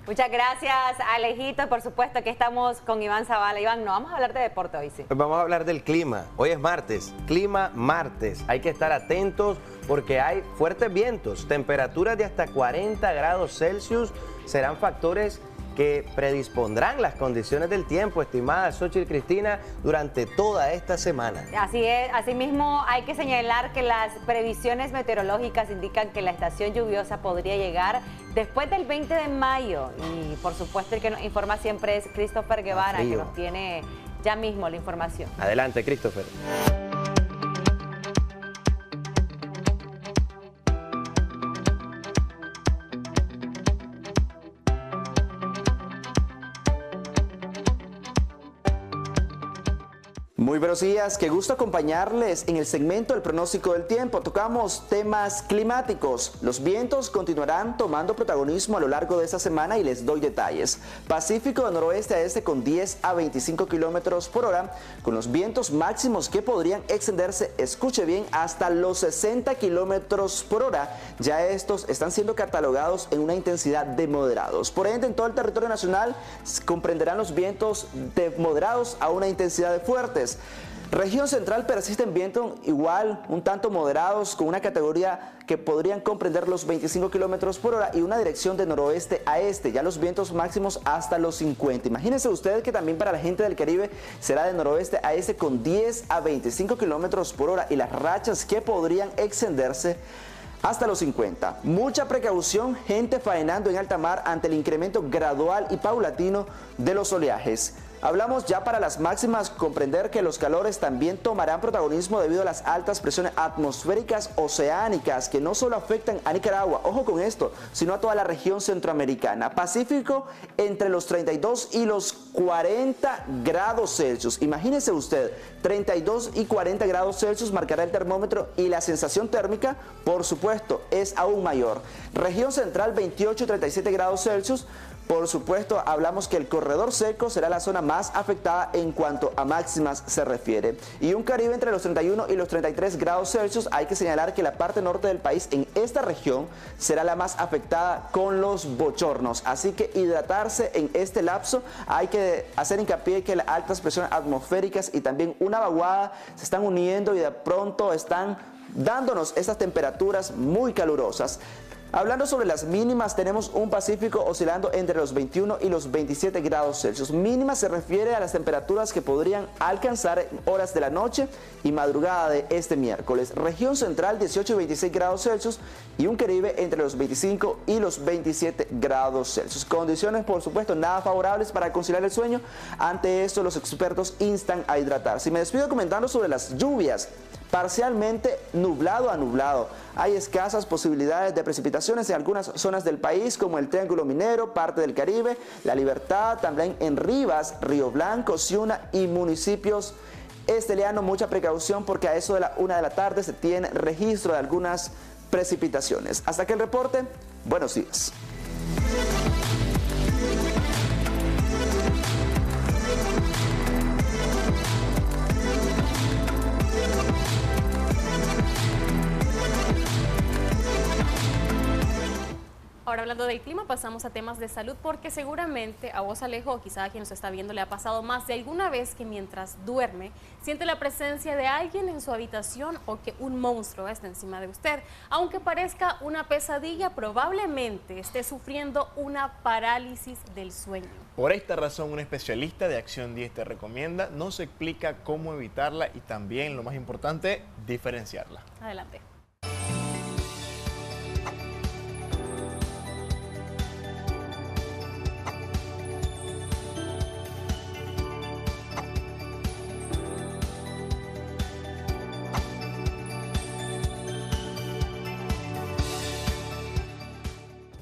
Muchas gracias, Alejito. Por supuesto que estamos con Iván Zavala. Iván, no vamos a hablar de deporte hoy, ¿sí? Pues vamos a hablar del clima. Hoy es martes, clima martes. Hay que estar atentos porque hay fuertes vientos. Temperaturas de hasta 40 grados Celsius serán factores que predispondrán las condiciones del tiempo, estimada Xochitl Cristina, durante toda esta semana. Así es, asimismo hay que señalar que las previsiones meteorológicas indican que la estación lluviosa podría llegar después del 20 de mayo y por supuesto el que nos informa siempre es Christopher Guevara, que nos tiene ya mismo la información. Adelante, Christopher. Muy buenos días, qué gusto acompañarles en el segmento del pronóstico del tiempo. Tocamos temas climáticos. Los vientos continuarán tomando protagonismo a lo largo de esta semana y les doy detalles. Pacífico de noroeste a este con 10 a 25 kilómetros por hora, con los vientos máximos que podrían extenderse, escuche bien, hasta los 60 kilómetros por hora. Ya estos están siendo catalogados en una intensidad de moderados. Por ende, en todo el territorio nacional comprenderán los vientos de moderados a una intensidad de fuertes. Región central persisten vientos igual, un tanto moderados, con una categoría que podrían comprender los 25 kilómetros por hora y una dirección de noroeste a este, ya los vientos máximos hasta los 50. Imagínense ustedes que también para la gente del Caribe será de noroeste a este con 10 a 25 kilómetros por hora y las rachas que podrían extenderse hasta los 50. Mucha precaución, gente faenando en alta mar ante el incremento gradual y paulatino de los oleajes. Hablamos ya para las máximas, comprender que los calores también tomarán protagonismo debido a las altas presiones atmosféricas oceánicas que no solo afectan a Nicaragua, ojo con esto, sino a toda la región centroamericana. Pacífico entre los 32 y los 40 grados Celsius. Imagínese usted, 32 y 40 grados Celsius marcará el termómetro y la sensación térmica, por supuesto, es aún mayor. Región central 28 y 37 grados Celsius. Por supuesto, hablamos que el corredor seco será la zona más afectada en cuanto a máximas se refiere. Y un Caribe entre los 31 y los 33 grados Celsius. Hay que señalar que la parte norte del país en esta región será la más afectada con los bochornos. Así que hidratarse en este lapso. Hay que hacer hincapié que las altas presiones atmosféricas y también una vaguada se están uniendo y de pronto están dándonos estas temperaturas muy calurosas. Hablando sobre las mínimas, tenemos un Pacífico oscilando entre los 21 y los 27 grados Celsius. Mínima se refiere a las temperaturas que podrían alcanzar en horas de la noche y madrugada de este miércoles. Región central 18 y 26 grados Celsius y un Caribe entre los 25 y los 27 grados Celsius. Condiciones, por supuesto, nada favorables para conciliar el sueño. Ante esto, los expertos instan a hidratarse. Me despido comentando sobre las lluvias. Parcialmente nublado a nublado. Hay escasas posibilidades de precipitaciones en algunas zonas del país, como el Triángulo Minero, parte del Caribe, La Libertad, también en Rivas, Río Blanco, Ciuna y municipios estelianos. Mucha precaución porque a eso de la 1 de la tarde se tiene registro de algunas precipitaciones. Hasta aquí el reporte. Buenos días. Ahora hablando del clima pasamos a temas de salud porque seguramente a vos Alejo o quizá a quien nos está viendo le ha pasado más de alguna vez que mientras duerme siente la presencia de alguien en su habitación o que un monstruo está encima de usted. Aunque parezca una pesadilla, probablemente esté sufriendo una parálisis del sueño. Por esta razón, un especialista de Acción 10 te recomienda, nos explica cómo evitarla y también, lo más importante, diferenciarla. Adelante.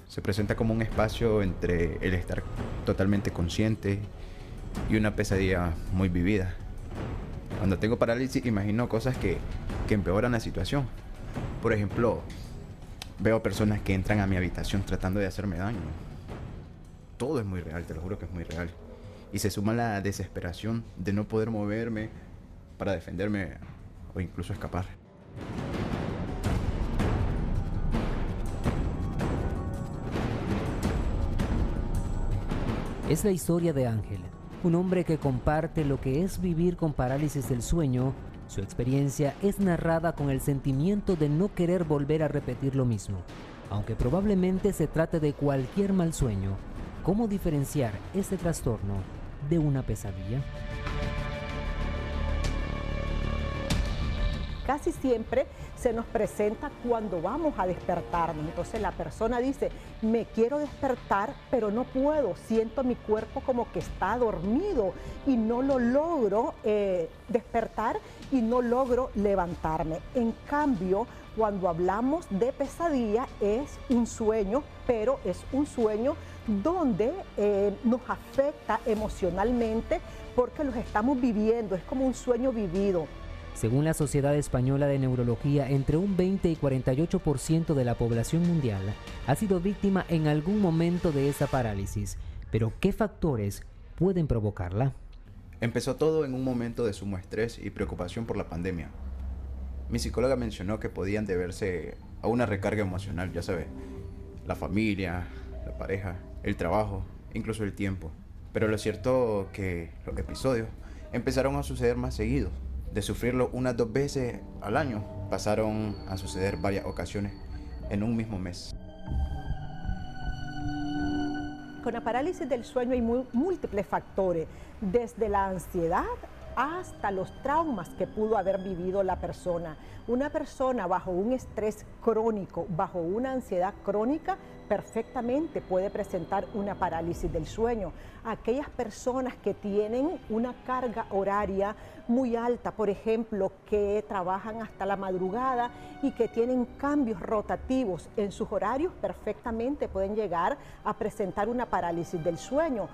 Se presenta como un espacio entre el estar totalmente consciente y una pesadilla muy vivida. Cuando tengo parálisis imagino cosas que empeoran la situación. Por ejemplo, veo personas que entran a mi habitación tratando de hacerme daño. Todo es muy real, te lo juro que es muy real. Y se suma la desesperación de no poder moverme para defenderme o incluso escapar. Es la historia de Ángel, un hombre que comparte lo que es vivir con parálisis del sueño. Su experiencia es narrada con el sentimiento de no querer volver a repetir lo mismo. Aunque probablemente se trate de cualquier mal sueño, ¿cómo diferenciar este trastorno de una pesadilla? Casi siempre se nos presenta cuando vamos a despertarnos. Entonces la persona dice, me quiero despertar, pero no puedo. Siento mi cuerpo como que está dormido y no lo logro despertar y no logro levantarme. En cambio, cuando hablamos de pesadilla es un sueño, pero es un sueño donde nos afecta emocionalmente porque los estamos viviendo. Es como un sueño vivido. Según la Sociedad Española de Neurología, entre un 20 y 48% de la población mundial ha sido víctima en algún momento de esa parálisis. Pero, ¿qué factores pueden provocarla? Empezó todo en un momento de sumo estrés y preocupación por la pandemia. Mi psicóloga mencionó que podían deberse a una recarga emocional, ya sabes, la familia, la pareja, el trabajo, incluso el tiempo. Pero lo cierto es que los episodios empezaron a suceder más seguidos. De sufrirlo unas 2 veces al año, pasaron a suceder varias ocasiones en un mismo mes. Con la parálisis del sueño hay múltiples factores, desde la ansiedad hasta los traumas que pudo haber vivido la persona. Una persona bajo un estrés crónico, bajo una ansiedad crónica, perfectamente puede presentar una parálisis del sueño. Aquellas personas que tienen una carga horaria muy alta, por ejemplo, que trabajan hasta la madrugada y que tienen cambios rotativos en sus horarios, perfectamente pueden llegar a presentar una parálisis del sueño.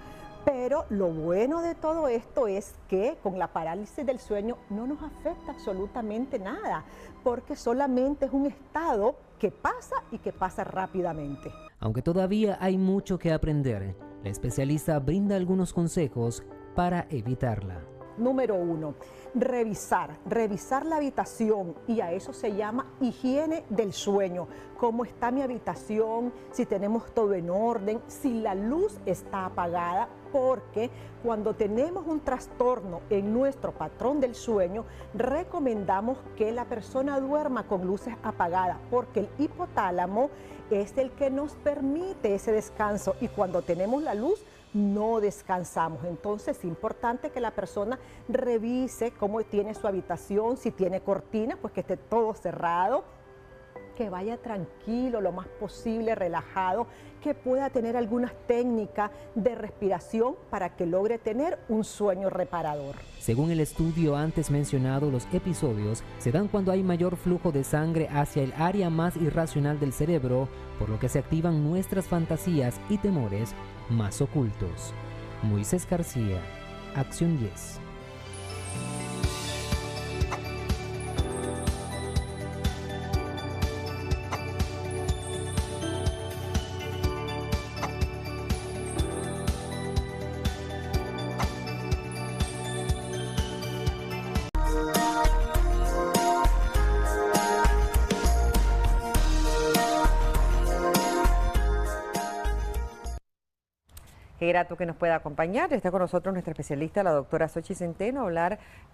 Pero lo bueno de todo esto es que con la parálisis del sueño no nos afecta absolutamente nada, porque solamente es un estado que pasa y que pasa rápidamente. Aunque todavía hay mucho que aprender, la especialista brinda algunos consejos para evitarla. Número 1, revisar la habitación, y a eso se llama higiene del sueño. ¿Cómo está mi habitación? Si tenemos todo en orden, si la luz está apagada, porque cuando tenemos un trastorno en nuestro patrón del sueño, recomendamos que la persona duerma con luces apagadas, porque el hipotálamo es el que nos permite ese descanso, y cuando tenemos la luz, no descansamos. Entonces es importante que la persona revise cómo tiene su habitación, si tiene cortina, pues que esté todo cerrado, que vaya tranquilo, lo más posible, relajado, que pueda tener algunas técnicas de respiración para que logre tener un sueño reparador. Según el estudio antes mencionado, los episodios se dan cuando hay mayor flujo de sangre hacia el área más irracional del cerebro, por lo que se activan nuestras fantasías y temores más ocultos. Moisés García, Acción 10. Qué grato que nos pueda acompañar. Está con nosotros nuestra especialista, la doctora Xochitl Centeno.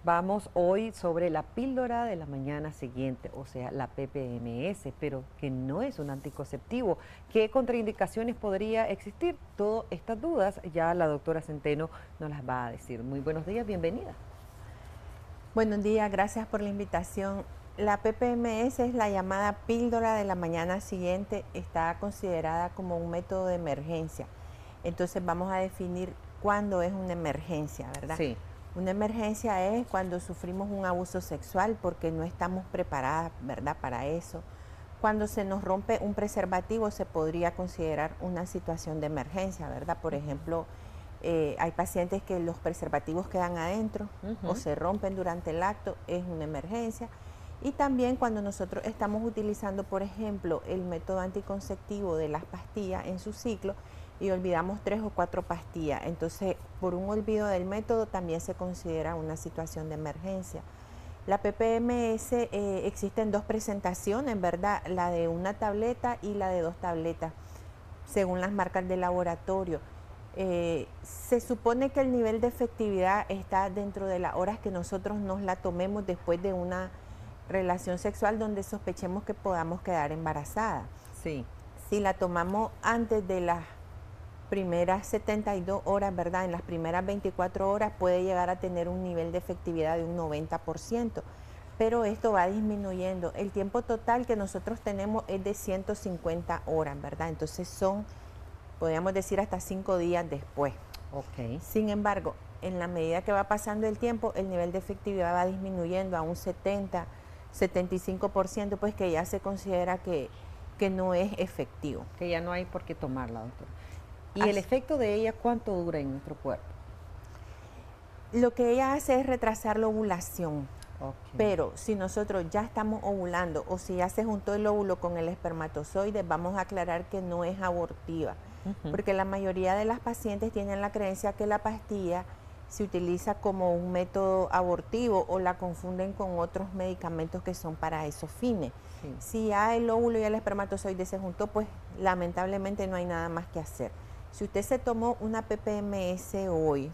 Vamos hoy sobre la píldora de la mañana siguiente, o sea, la PPMS, pero que no es un anticonceptivo. ¿Qué contraindicaciones podría existir? Todas estas dudas ya la doctora Centeno nos las va a decir. Muy buenos días, bienvenida. Buenos días, gracias por la invitación. La PPMS es la llamada píldora de la mañana siguiente, está considerada como un método de emergencia. Entonces vamos a definir cuándo es una emergencia, ¿verdad? Sí. Una emergencia es cuando sufrimos un abuso sexual porque no estamos preparadas, ¿verdad?, para eso. Cuando se nos rompe un preservativo se podría considerar una situación de emergencia, ¿verdad? Por ejemplo, hay pacientes que los preservativos quedan adentro o se rompen durante el acto, es una emergencia. Y también cuando nosotros estamos utilizando, por ejemplo, el método anticonceptivo de las pastillas en su ciclo, y olvidamos 3 o 4 pastillas. Entonces, por un olvido del método también se considera una situación de emergencia. La PPMS existen 2 presentaciones, ¿verdad? La de una tableta y la de 2 tabletas, según las marcas de laboratorio. Se supone que el nivel de efectividad está dentro de las horas que nosotros nos la tomemos después de una relación sexual donde sospechemos que podamos quedar embarazada. Sí. Si la tomamos antes de las primeras 72 horas, ¿verdad? En las primeras 24 horas puede llegar a tener un nivel de efectividad de un 90%, pero esto va disminuyendo. El tiempo total que nosotros tenemos es de 150 horas, ¿verdad? Entonces son, podríamos decir, hasta 5 días después. Ok. Sin embargo, en la medida que va pasando el tiempo, el nivel de efectividad va disminuyendo a un 70, 75%, pues que ya se considera que no es efectivo. Que ya no hay por qué tomarla, doctora. ¿Y Así. el efecto de ella cuánto dura en nuestro cuerpo? Lo que ella hace es retrasar la ovulación. Ok. Pero si nosotros ya estamos ovulando o si ya se juntó el óvulo con el espermatozoide, vamos a aclarar que no es abortiva. Porque la mayoría de las pacientes tienen la creencia que la pastilla se utiliza como un método abortivo o la confunden con otros medicamentos que son para esos fines. Sí. Si ya el óvulo y el espermatozoide se juntó, pues lamentablemente no hay nada más que hacer. Si usted se tomó una PPMS hoy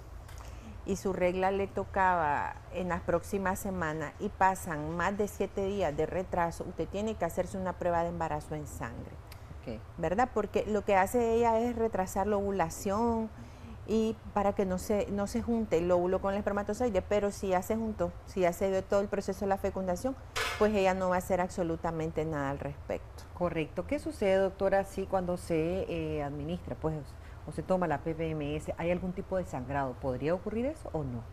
y su regla le tocaba en las próximas semanas y pasan más de 7 días de retraso, usted tiene que hacerse una prueba de embarazo en sangre. Ok. ¿Verdad? Porque lo que hace ella es retrasar la ovulación y para que no se junte el óvulo con el espermatozoide, pero si ya se juntó, si ya se dio todo el proceso de la fecundación, pues ella no va a hacer absolutamente nada al respecto. Correcto. ¿Qué sucede, doctora, si cuando se administra, pues, o se toma la PPMS, hay algún tipo de sangrado? ¿Podría ocurrir eso o no?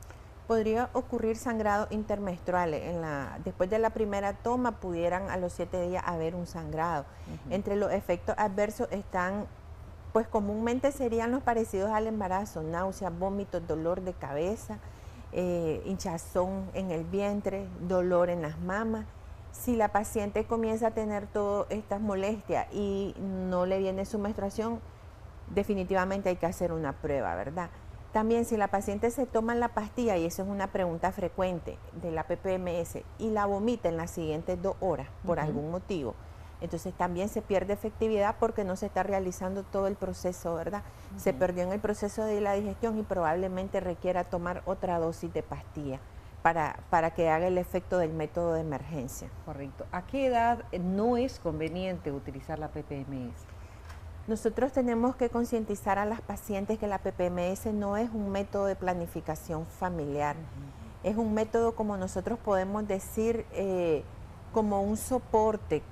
Podría ocurrir sangrado intermenstruales. Después de la primera toma pudieran a los 7 días haber un sangrado. Entre los efectos adversos están, pues comúnmente serían los parecidos al embarazo: náuseas, vómitos, dolor de cabeza, hinchazón en el vientre, dolor en las mamas. Si la paciente comienza a tener todas estas molestias y no le viene su menstruación, definitivamente hay que hacer una prueba, ¿verdad? También si la paciente se toma la pastilla, y eso es una pregunta frecuente de la PPMS, y la vomita en las siguientes 2 horas por algún motivo, entonces también se pierde efectividad porque no se está realizando todo el proceso, ¿verdad? Se perdió en el proceso de la digestión y probablemente requiera tomar otra dosis de pastilla para que haga el efecto del método de emergencia. Correcto. ¿A qué edad no es conveniente utilizar la PPMS? Nosotros tenemos que concientizar a las pacientes que la PPMS no es un método de planificación familiar, es un método, como nosotros podemos decir, como un soporte,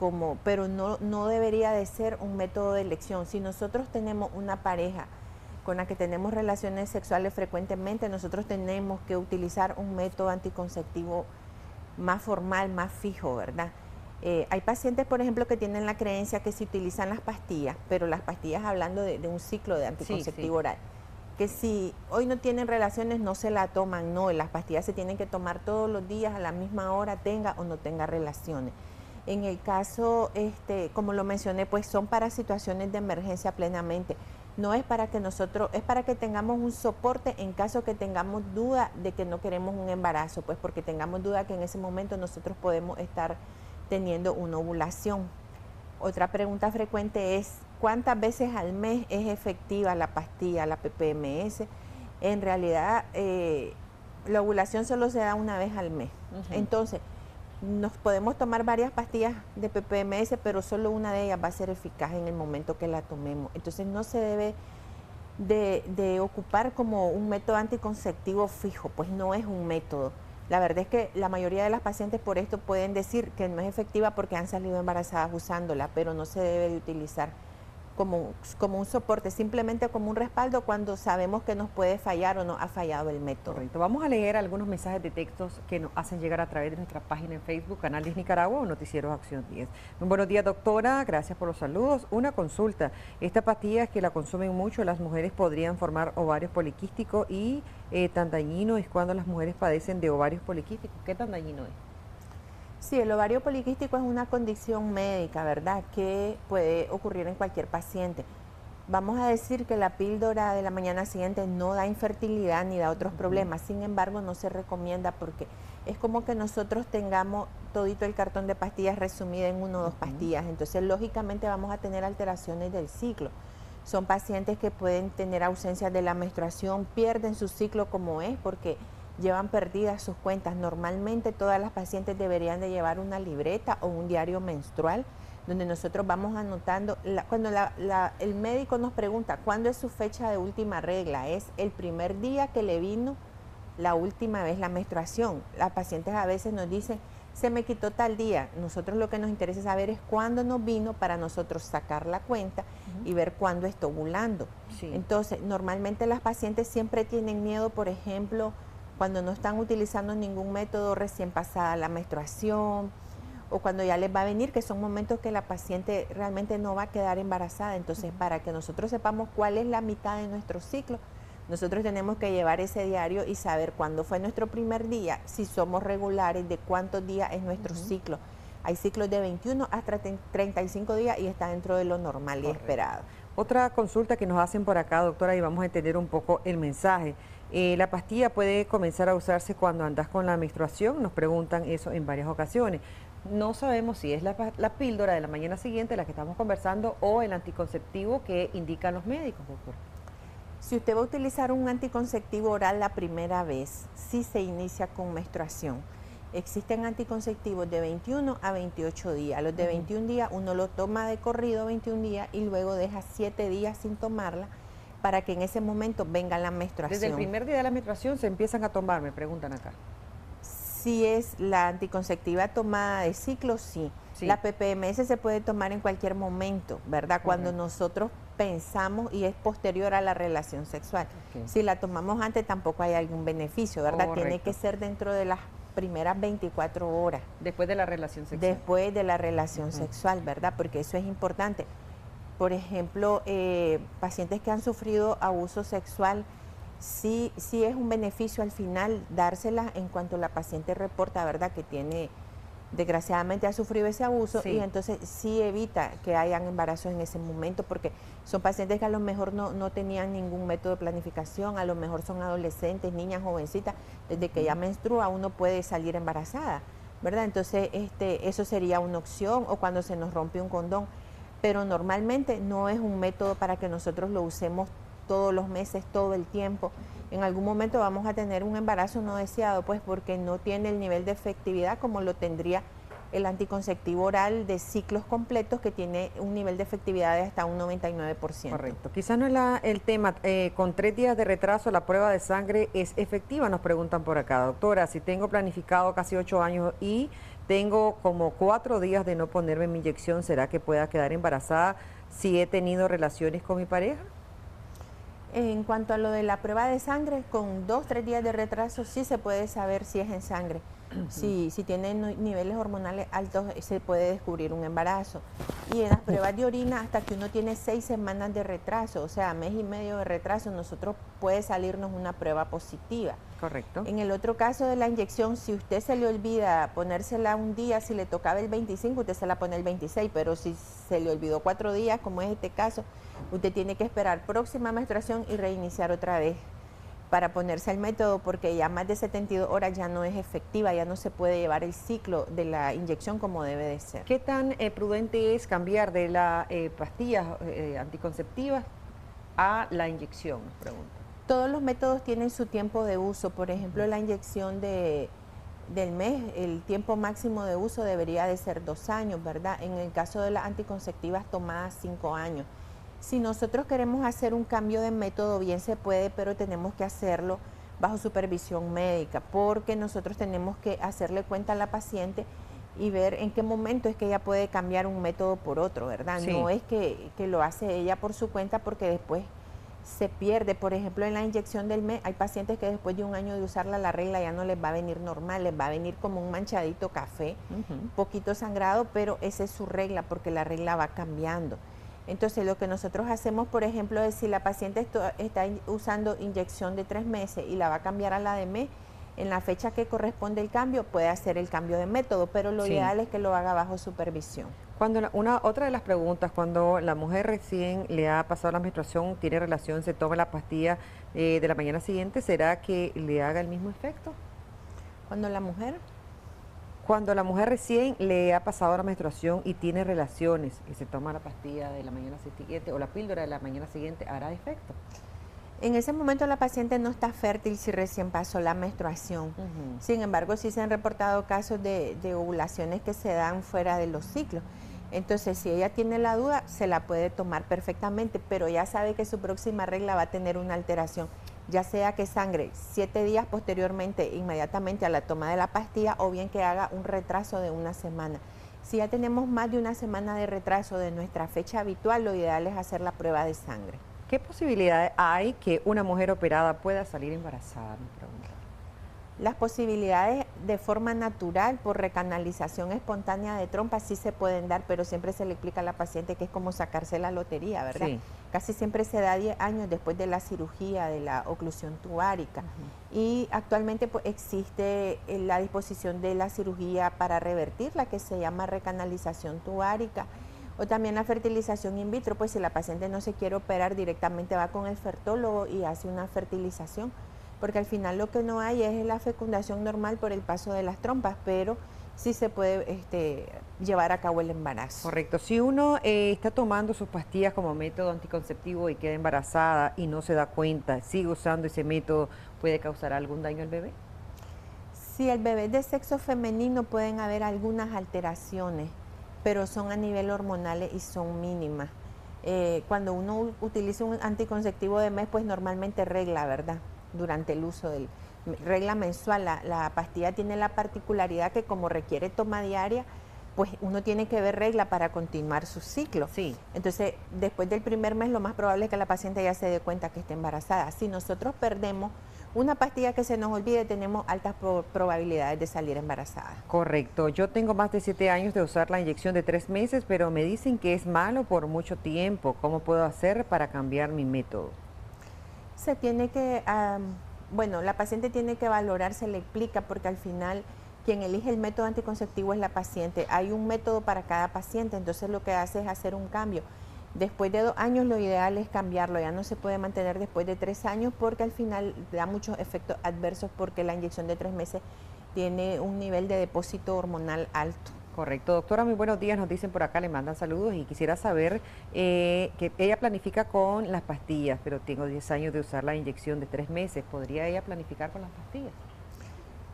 pero no debería de ser un método de elección. Si nosotros tenemos una pareja con la que tenemos relaciones sexuales frecuentemente, nosotros tenemos que utilizar un método anticonceptivo más formal, más fijo, ¿verdad? Hay pacientes, por ejemplo, que tienen la creencia que si utilizan las pastillas, pero las pastillas hablando de un ciclo de anticonceptivo oral, que si hoy no tienen relaciones no se la toman, no, las pastillas se tienen que tomar todos los días a la misma hora, tenga o no tenga relaciones. En el caso, como lo mencioné, pues son para situaciones de emergencia plenamente. No es para que nosotros, es para que tengamos un soporte en caso que tengamos duda de que no queremos un embarazo, pues porque tengamos duda que en ese momento nosotros podemos estar teniendo una ovulación. Otra pregunta frecuente es, ¿cuántas veces al mes es efectiva la pastilla, la PPMS? En realidad, la ovulación solo se da una vez al mes. Entonces, nos podemos tomar varias pastillas de PPMS, pero solo una de ellas va a ser eficaz en el momento que la tomemos. Entonces, no se debe de ocupar como un método anticonceptivo fijo, pues no es un método. La verdad es que la mayoría de las pacientes por esto pueden decir que no es efectiva porque han salido embarazadas usándola, pero no se debe de utilizar como un soporte, simplemente como un respaldo cuando sabemos que nos puede fallar o no ha fallado el método. Correcto. Vamos a leer algunos mensajes de textos que nos hacen llegar a través de nuestra página en Facebook, Canal 10 Nicaragua o Noticieros Acción 10. Muy buenos días, doctora, gracias por los saludos. Una consulta, esta pastilla es que la consumen mucho, las mujeres podrían formar ovarios poliquísticos y tan dañino es cuando las mujeres padecen de ovarios poliquísticos. ¿Qué tan dañino es? Sí, el ovario poliquístico es una condición médica, ¿verdad?, que puede ocurrir en cualquier paciente. Vamos a decir que la píldora de la mañana siguiente no da infertilidad ni da otros problemas, sin embargo no se recomienda porque es como que nosotros tengamos todito el cartón de pastillas resumido en 1 o 2 pastillas, entonces lógicamente vamos a tener alteraciones del ciclo. Son pacientes que pueden tener ausencia de la menstruación, pierden su ciclo como es porque llevan perdidas sus cuentas. Normalmente todas las pacientes deberían de llevar una libreta o un diario menstrual donde nosotros vamos anotando, cuando el médico nos pregunta cuándo es su fecha de última regla, es el primer día que le vino la última vez la menstruación. Las pacientes a veces nos dicen, se me quitó tal día. Nosotros lo que nos interesa saber es cuándo nos vino para nosotros sacar la cuenta y ver cuándo está ovulando. Sí. Entonces, normalmente las pacientes siempre tienen miedo, por ejemplo, cuando no están utilizando ningún método recién pasada la menstruación o cuando ya les va a venir, que son momentos que la paciente realmente no va a quedar embarazada. Entonces, para que nosotros sepamos cuál es la mitad de nuestro ciclo, nosotros tenemos que llevar ese diario y saber cuándo fue nuestro primer día, si somos regulares, de cuántos días es nuestro ciclo. Hay ciclos de 21 hasta 35 días y está dentro de lo normal y esperado. Otra consulta que nos hacen por acá, doctora, y vamos a entender un poco el mensaje. ¿La pastilla puede comenzar a usarse cuando andas con la menstruación? Nos preguntan eso en varias ocasiones. No sabemos si es la píldora de la mañana siguiente la que estamos conversando o el anticonceptivo que indican los médicos, doctor. Si usted va a utilizar un anticonceptivo oral la primera vez, sí se inicia con menstruación. Existen anticonceptivos de 21 a 28 días. Los de 21 días uno lo toma de corrido 21 días y luego deja 7 días sin tomarla para que en ese momento venga la menstruación. Desde el primer día de la menstruación se empiezan a tomar, me preguntan acá. Si es la anticonceptiva tomada de ciclo, sí. La PPMS se puede tomar en cualquier momento, ¿verdad? Cuando nosotros pensamos y es posterior a la relación sexual. Si la tomamos antes tampoco hay algún beneficio, ¿verdad? Tiene que ser dentro de las primeras 24 horas. Después de la relación sexual. Después de la relación sexual, ¿verdad? Porque eso es importante. Por ejemplo, pacientes que han sufrido abuso sexual, sí es un beneficio al final dársela en cuanto la paciente reporta, ¿verdad? Que tiene, desgraciadamente ha sufrido ese abuso y entonces sí evita que hayan embarazos en ese momento porque son pacientes que a lo mejor no tenían ningún método de planificación, a lo mejor son adolescentes, niñas, jovencitas, desde que ya menstrua uno puede salir embarazada, ¿verdad? Entonces eso sería una opción o cuando se nos rompe un condón, pero normalmente no es un método para que nosotros lo usemos todos los meses, todo el tiempo. En algún momento vamos a tener un embarazo no deseado, pues porque no tiene el nivel de efectividad como lo tendría el anticonceptivo oral de ciclos completos que tiene un nivel de efectividad de hasta un 99%. Correcto. Quizás no es el tema, con 3 días de retraso la prueba de sangre es efectiva, nos preguntan por acá. Doctora, si tengo planificado casi 8 años y tengo como 4 días de no ponerme mi inyección, ¿será que pueda quedar embarazada si he tenido relaciones con mi pareja? En cuanto a lo de la prueba de sangre, con 2-3 días de retraso sí se puede saber si es en sangre. Si tiene niveles hormonales altos se puede descubrir un embarazo. Y en las pruebas de orina hasta que uno tiene 6 semanas de retraso, o sea, mes y medio de retraso, nosotros puede salirnos una prueba positiva. Correcto. En el otro caso de la inyección, si usted se le olvida ponérsela un día, si le tocaba el 25, usted se la pone el 26, pero si se le olvidó 4 días, como es este caso, usted tiene que esperar próxima menstruación y reiniciar otra vez para ponerse el método, porque ya más de 72 horas ya no es efectiva, ya no se puede llevar el ciclo de la inyección como debe de ser. ¿Qué tan prudente es cambiar de las pastillas anticonceptivas a la inyección? Pregunta. Todos los métodos tienen su tiempo de uso. Por ejemplo, la inyección del mes, el tiempo máximo de uso debería de ser 2 años, ¿verdad? En el caso de las anticonceptivas tomadas 5 años. Si nosotros queremos hacer un cambio de método, bien se puede, pero tenemos que hacerlo bajo supervisión médica, porque nosotros tenemos que hacerle cuenta a la paciente y ver en qué momento es que ella puede cambiar un método por otro, ¿verdad? Sí. No es que lo hace ella por su cuenta porque después se pierde. Por ejemplo, en la inyección del mes hay pacientes que después de 1 año de usarla la regla ya no les va a venir normal, les va a venir como un manchadito café, un poquito sangrado, pero esa es su regla porque la regla va cambiando. Entonces, lo que nosotros hacemos, por ejemplo, es si la paciente está usando inyección de 3 meses y la va a cambiar a la de mes, en la fecha que corresponde el cambio, puede hacer el cambio de método, pero lo ideal es que lo haga bajo supervisión. Cuando otra de las preguntas, cuando la mujer recién le ha pasado la menstruación, tiene relación, se toma la pastilla de la mañana siguiente, ¿será que le haga el mismo efecto? Cuando la mujer... Cuando a la mujer recién le ha pasado la menstruación y tiene relaciones y se toma la pastilla de la mañana siguiente o la píldora de la mañana siguiente, ¿hará efecto? En ese momento la paciente no está fértil si recién pasó la menstruación. Sin embargo, sí se han reportado casos de ovulaciones que se dan fuera de los ciclos. Entonces, si ella tiene la duda, se la puede tomar perfectamente, pero ya sabe que su próxima regla va a tener una alteración, ya sea que sangre 7 días posteriormente, inmediatamente a la toma de la pastilla, o bien que haga un retraso de una semana. Si ya tenemos más de una semana de retraso de nuestra fecha habitual, lo ideal es hacer la prueba de sangre. ¿Qué posibilidades hay que una mujer operada pueda salir embarazada? Me pregunta. Las posibilidades de forma natural por recanalización espontánea de trompa sí se pueden dar, pero siempre se le explica a la paciente que es como sacarse la lotería, ¿verdad? Sí. Casi siempre se da 10 años después de la cirugía de la oclusión tubárica. Y actualmente pues, existe la disposición de la cirugía para revertirla, que se llama recanalización tubárica. O también la fertilización in vitro, pues si la paciente no se quiere operar, directamente va con el fertólogo y hace una fertilización, porque al final lo que no hay es la fecundación normal por el paso de las trompas, pero sí se puede llevar a cabo el embarazo. Correcto. Si uno está tomando sus pastillas como método anticonceptivo y queda embarazada y no se da cuenta, sigue usando ese método, ¿puede causar algún daño al bebé? Si el bebé es de sexo femenino pueden haber algunas alteraciones, pero son a nivel hormonal y son mínimas. Cuando uno utiliza un anticonceptivo de mes, pues normalmente regla, ¿verdad? Durante el uso del regla mensual, la pastilla tiene la particularidad que como requiere toma diaria, pues uno tiene que ver regla para continuar su ciclo. Sí. Entonces, después del primer mes, lo más probable es que la paciente ya se dé cuenta que está embarazada. Si nosotros perdemos una pastilla que se nos olvide, tenemos altas probabilidades de salir embarazada. Correcto. Yo tengo más de 7 años de usar la inyección de 3 meses, pero me dicen que es malo por mucho tiempo. ¿Cómo puedo hacer para cambiar mi método? Se tiene que, bueno, la paciente tiene que valorar, se le explica, porque al final quien elige el método anticonceptivo es la paciente. Hay un método para cada paciente, entonces lo que hace es hacer un cambio. Después de 2 años lo ideal es cambiarlo, ya no se puede mantener después de 3 años porque al final da muchos efectos adversos porque la inyección de 3 meses tiene un nivel de depósito hormonal alto. Correcto. Doctora, muy buenos días, nos dicen por acá, le mandan saludos y quisiera saber que ella planifica con las pastillas, pero tengo 10 años de usar la inyección de 3 meses. ¿Podría ella planificar con las pastillas?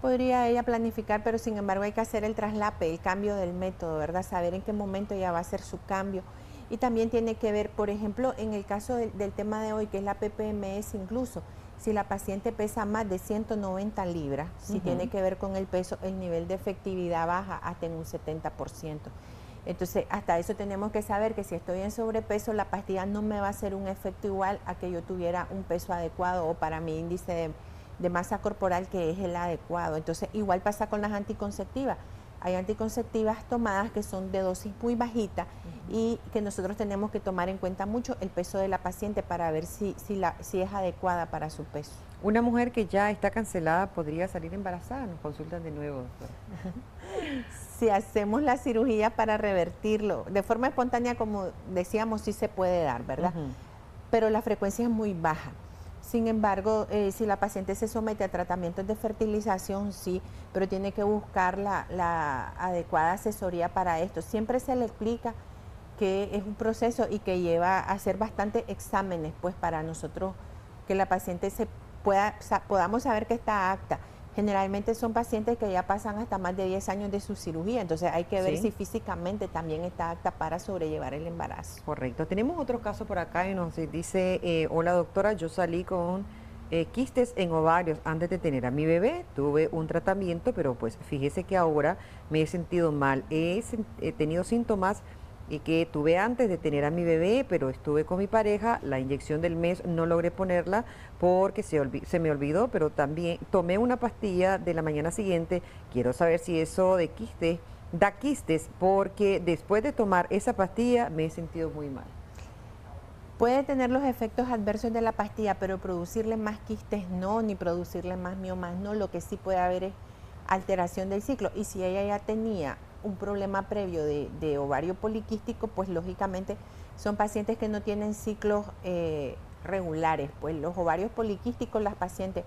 Podría ella planificar, pero sin embargo hay que hacer el traslape, el cambio del método, ¿verdad? Saber en qué momento ella va a hacer su cambio. Y también tiene que ver, por ejemplo, en el caso del tema de hoy, que es la PPMS incluso, si la paciente pesa más de 190 libras, si tiene que ver con el peso, el nivel de efectividad baja hasta en un 70%. Entonces, hasta eso tenemos que saber que si estoy en sobrepeso, la pastilla no me va a hacer un efecto igual a que yo tuviera un peso adecuado o para mi índice de masa corporal que es el adecuado. Entonces, igual pasa con las anticonceptivas. Hay anticonceptivas tomadas que son de dosis muy bajita y que nosotros tenemos que tomar en cuenta mucho el peso de la paciente para ver si es adecuada para su peso. Una mujer que ya está cancelada podría salir embarazada, nos consultan de nuevo, doctora. Si hacemos la cirugía para revertirlo, de forma espontánea, como decíamos, sí se puede dar, ¿verdad? Pero la frecuencia es muy baja. Sin embargo, si la paciente se somete a tratamientos de fertilización, sí, pero tiene que buscar la adecuada asesoría para esto. Siempre se le explica que es un proceso y que lleva a hacer bastantes exámenes, pues para nosotros que la paciente podamos saber que está apta. Generalmente son pacientes que ya pasan hasta más de 10 años de su cirugía, entonces hay que ver si físicamente también está apta para sobrellevar el embarazo. Correcto. Tenemos otro caso por acá y nos dice, hola doctora, yo salí con quistes en ovarios antes de tener a mi bebé, tuve un tratamiento, pero pues fíjese que ahora me he sentido mal, he tenido síntomas que tuve antes de tener a mi bebé, pero estuve con mi pareja, la inyección del mes no logré ponerla porque se me olvidó, pero también tomé una pastilla de la mañana siguiente. Quiero saber si eso de quistes da quistes, porque después de tomar esa pastilla me he sentido muy mal. Puede tener los efectos adversos de la pastilla, pero producirle más quistes no, ni producirle más miomas no. Lo que sí puede haber es alteración del ciclo. Y si ella ya tenía un problema previo de ovario poliquístico, pues lógicamente son pacientes que no tienen ciclos regulares. Pues los ovarios poliquísticos, las pacientes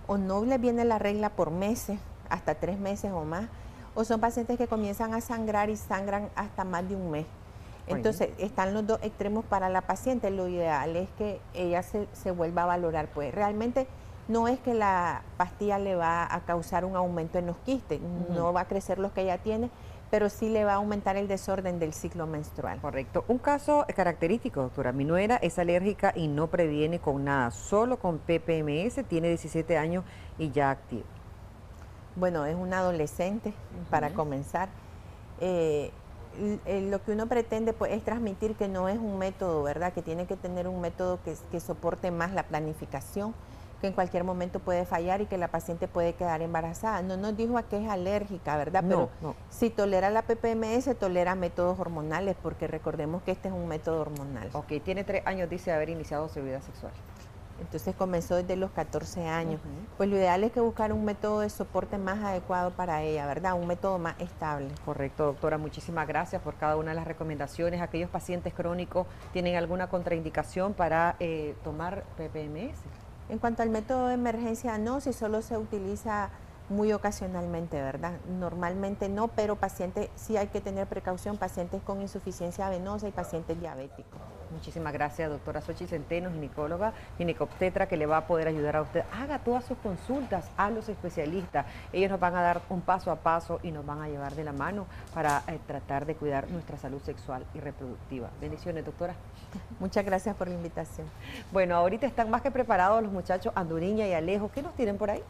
o no les viene la regla por meses, hasta 3 meses o más, o son pacientes que comienzan a sangrar y sangran hasta más de un mes. Entonces, están los dos extremos para la paciente. Lo ideal es que ella se vuelva a valorar. Pues realmente no es que la pastilla le va a causar un aumento en los quistes, no va a crecer los que ella tiene, pero sí le va a aumentar el desorden del ciclo menstrual. Correcto. Un caso característico, doctora. Mi nuera es alérgica y no previene con nada, solo con PPMS, tiene 17 años y ya activa. Bueno, es una adolescente, para comenzar. Lo que uno pretende pues, es transmitir que no es un método, ¿verdad? Que tiene que tener un método que soporte más la planificación, que en cualquier momento puede fallar y que la paciente puede quedar embarazada. No nos dijo a qué es alérgica, ¿verdad? Pero si tolera la PPMS, tolera métodos hormonales, porque recordemos que este es un método hormonal. Ok, tiene 3 años, dice, de haber iniciado su vida sexual. Entonces comenzó desde los 14 años. Pues lo ideal es que buscar un método de soporte más adecuado para ella, ¿verdad? Un método más estable. Correcto, doctora. Muchísimas gracias por cada una de las recomendaciones. ¿Aquellos pacientes crónicos tienen alguna contraindicación para tomar PPMS? En cuanto al método de emergencia, no, si solo se utiliza muy ocasionalmente, ¿verdad? Normalmente no, pero pacientes, sí hay que tener precaución, pacientes con insuficiencia venosa y pacientes diabéticos. Muchísimas gracias, doctora Xochitl Centeno, ginecóloga, ginecobstetra, que le va a poder ayudar a usted. Haga todas sus consultas a los especialistas. Ellos nos van a dar un paso a paso y nos van a llevar de la mano para tratar de cuidar nuestra salud sexual y reproductiva. Bendiciones, doctora. Muchas gracias por la invitación. Bueno, ahorita están más que preparados los muchachos Anduriña y Alejo. ¿Qué nos tienen por ahí?